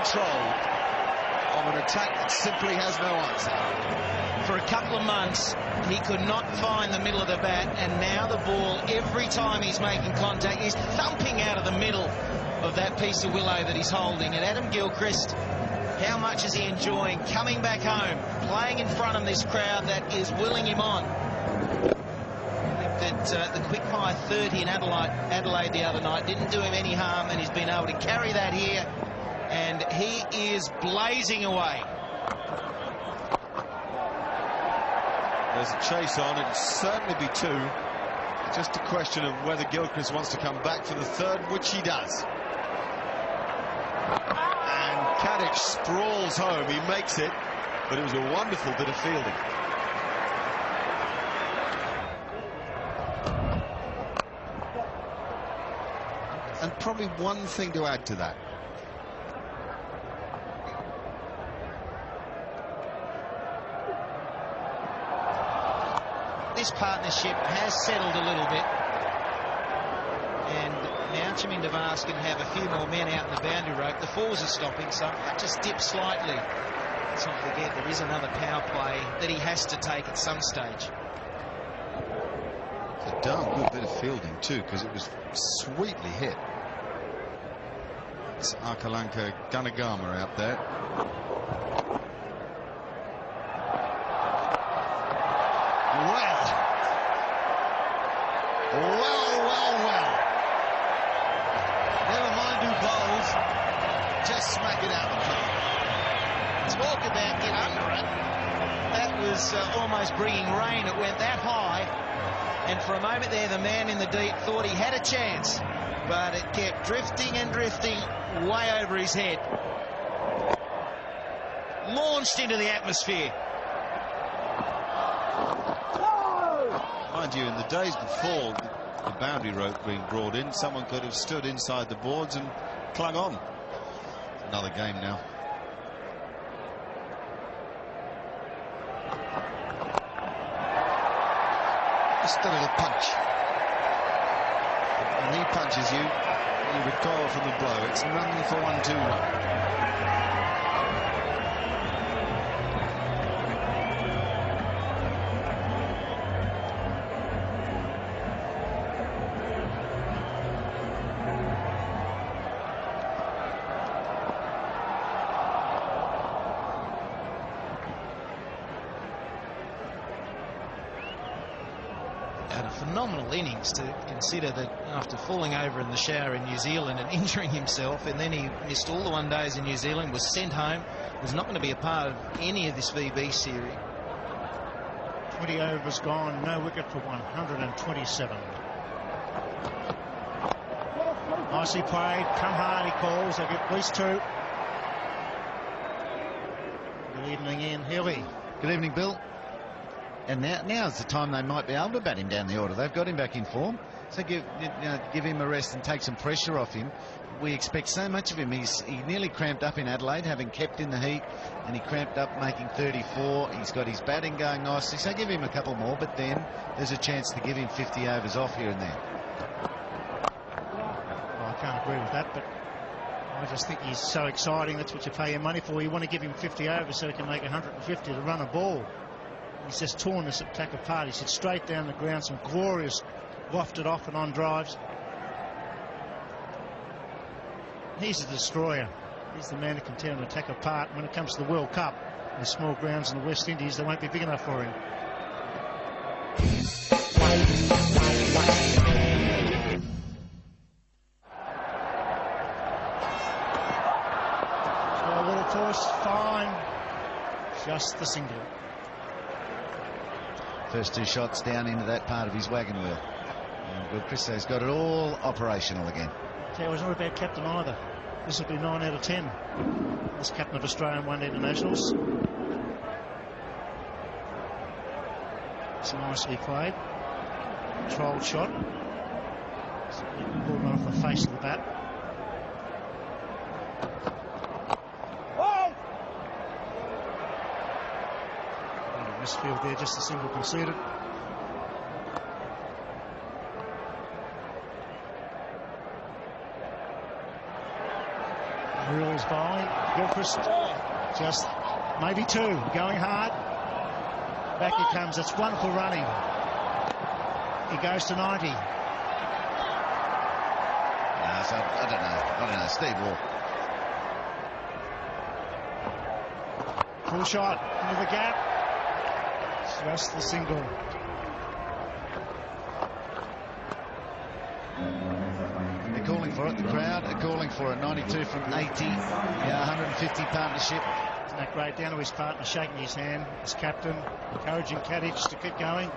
control of an attack that simply has no answer. For a couple of months, he could not find the middle of the bat, and now the ball, every time he's making contact, he's thumping out of the middle of that piece of willow that he's holding. And Adam Gilchrist, how much is he enjoying coming back home, playing in front of this crowd that is willing him on? That the quick fire 30 in Adelaide the other night didn't do him any harm, and he's been able to carry that here, and he is blazing away. There's a chase on. It'll certainly be two. Just a question of whether Gilchrist wants to come back for the third, which he does. And Kadich sprawls home. He makes it, but it was a wonderful bit of fielding. And probably one thing to add to that. This partnership has settled a little bit, and now Chamindavas can have a few more men out in the boundary rope. The fours are stopping, so it just dips slightly. Let's not forget there is another power play that he has to take at some stage. It's a darn good bit of fielding too, because it was sweetly hit. It's Lanka Ganagama out there. Well. Never mind who bowls, just smack it out the park. Talk about get under it. That was almost bringing rain. It went that high, and for a moment there, the man in the deep thought he had a chance, but it kept drifting and drifting way over his head. Launched into the atmosphere. Mind you, in the days before the boundary rope being brought in, someone could have stood inside the boards and clung on. Another game now. Just a little punch. When he punches you, you recoil from the blow. It's none for 1-2 run. A phenomenal innings, to consider that after falling over in the shower in New Zealand and injuring himself, and then he missed all the one days in New Zealand, was sent home, was not going to be a part of any of this VB series. 20 overs gone, no wicket for 127. Nicely played, come hard, he calls, they get at least two. Good evening, Ian Healy. Good evening, Bill. And now's the time they might be able to bat him down the order. They've got him back in form, so give him a rest and take some pressure off him. We expect so much of him. He nearly cramped up in Adelaide, having kept in the heat, and he cramped up making 34. He's got his batting going nicely, so give him a couple more, but then there's a chance to give him 50 overs off here and there. Well, I can't agree with that, but I just think he's so exciting. That's what you pay your money for. You want to give him 50 overs so he can make 150 to run a ball. He's just torn this attack apart. He's hit straight down the ground, some glorious wafted off and on drives. He's a destroyer. He's the man who can tear an attack apart. When it comes to the World Cup, the small grounds in the West Indies, they won't be big enough for him. So a little toss, fine. Just the single. First two shots down into that part of his wagon wheel. And Gilchrist's got it all operational again. Tell you, he's not a bad captain either. This will be 9 out of 10. This captain of Australian One Day Internationals. It's nicely played. Controlled shot. Pulled off the face of the bat. Misfield there, just a single conceded. Rules bowling. going. Gilchrist, just maybe 2, going hard. Back he comes. It's wonderful running. He goes to 90. So I don't know. Steve Waugh. Full shot into the gap. Just the single. They're calling for it. The crowd are calling for it. 92 from 80. 150 partnership. Isn't that great? Down to his partner, shaking his hand, his captain, encouraging Kadich to keep going.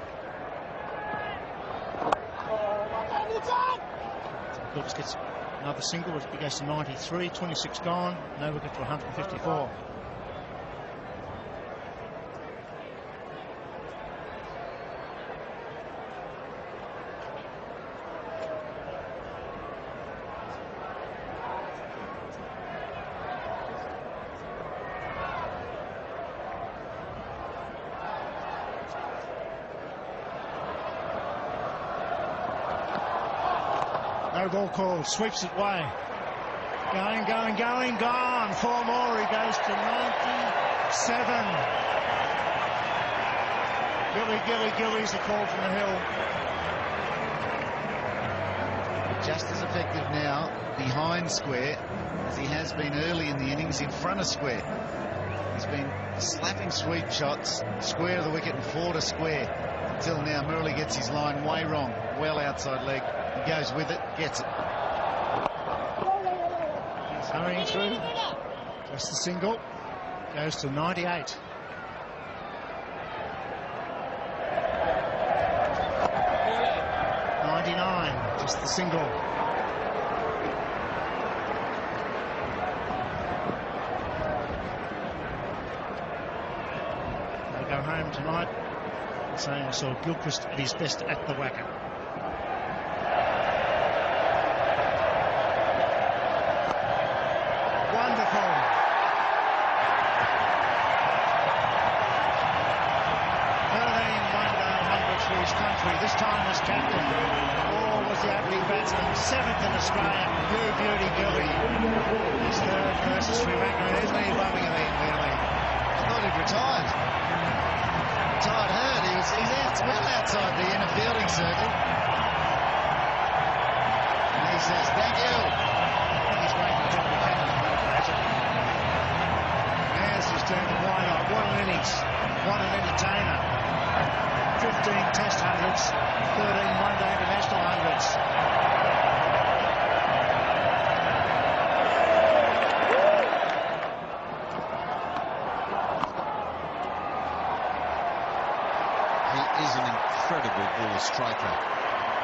Gilchrist gets another single. He goes to 93, 26 gone. No wicket for 154. No ball called, sweeps it way. Going, gone. 4 more, he goes to 97. Gilly's the call from the hill. Just as effective now behind square as he has been early in the innings in front of square. He's been slapping sweep shots, square to the wicket and 4 to square. Until now, Murali gets his line way wrong. Well outside leg. He goes with it, gets it. He's hurrying through. Just the single. Goes to 98. Just the single. They go home tonight saying I saw Gilchrist at his best at the WACA. Wonderful. For his country, this time as captain. Or was the opening batsman, 7th in Australia. You beauty, Gilly. His 3rd versus Sri Lanka. Isn't he loving it, really? I thought he'd retired. Retired hurt. He's well outside the inner fielding circle. And he says, thank you. He's waiting to the captain. Now's his turn to why not? What an innings. What an entertainer. 15 test hundreds, 13 one-day international hundreds. He is an incredible ball striker,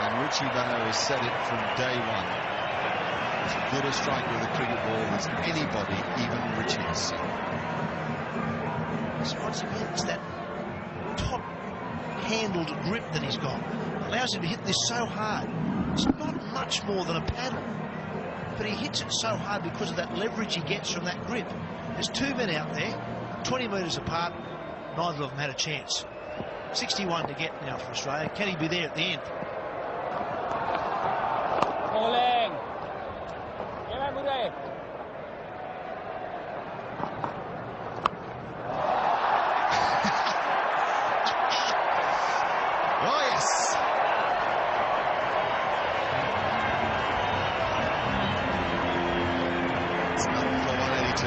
and Richie Benaud has said it from day one. As good a striker with a cricket ball as anybody, even Richie, has seen. So once again, it's that top handled grip that he's got. Allows him to hit this so hard. It's not much more than a paddle, but he hits it so hard because of that leverage he gets from that grip. There's 2 men out there, 20 metres apart, neither of them had a chance. 61 to get now for Australia. Can he be there at the end? Bowling. Oh, yes. It's not for 182.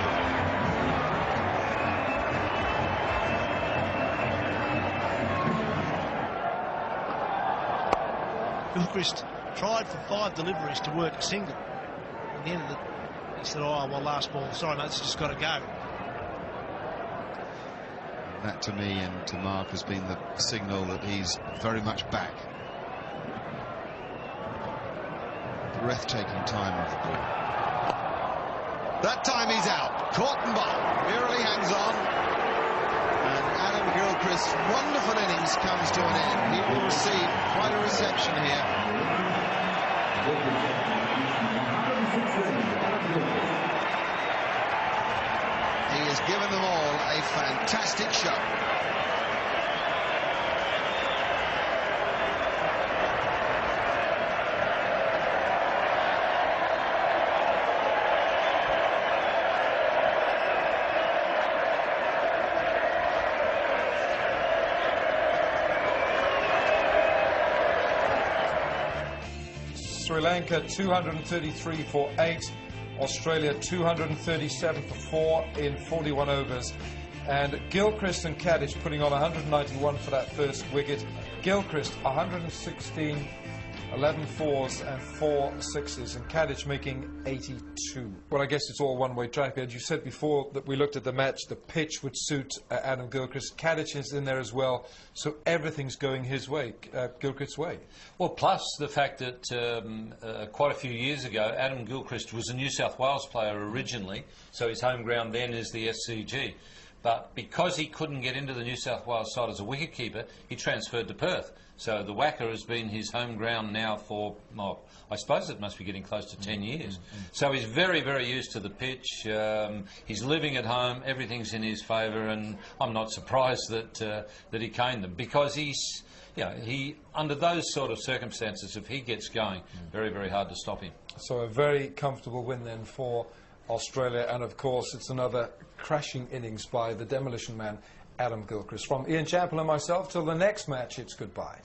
Gilchrist tried for 5 deliveries to work a single. At the end of it, he said, oh, well, last ball. Sorry, mate, it's just got to go. That to me and to Mark has been the signal that he's very much back. Breathtaking time of the ball. That time he's out. Caught and bowled. Murali hangs on. And Adam Gilchrist's wonderful innings comes to an end. He will receive quite a reception here. He has given them all a fantastic show. Sri Lanka 233 for 8. Australia 237 for 4 in 41 overs. And Gilchrist and Kadich putting on 191 for that first wicket. Gilchrist 116, 11 fours and 4 sixes, and Kadich making 82. Well, I guess it's all one-way traffic. As you said before that we looked at the match, the pitch would suit Adam Gilchrist. Kadich is in there as well, so everything's going his way, Gilchrist's way. Well, plus the fact that quite a few years ago, Adam Gilchrist was a New South Wales player originally, so his home ground then is the SCG. But because he couldn't get into the New South Wales side as a wicketkeeper, he transferred to Perth. So the WACA has been his home ground now for, well, I suppose it must be getting close to 10 years. So he's very, very used to the pitch. He's living at home. Everything's in his favour, and I'm not surprised that he caned them, because he's, you know, under those sort of circumstances, if he gets going, very, very hard to stop him. So a very comfortable win then for Australia, and of course it's another crashing innings by the demolition man Adam Gilchrist. From Ian Chappell and myself, till the next match, it's goodbye.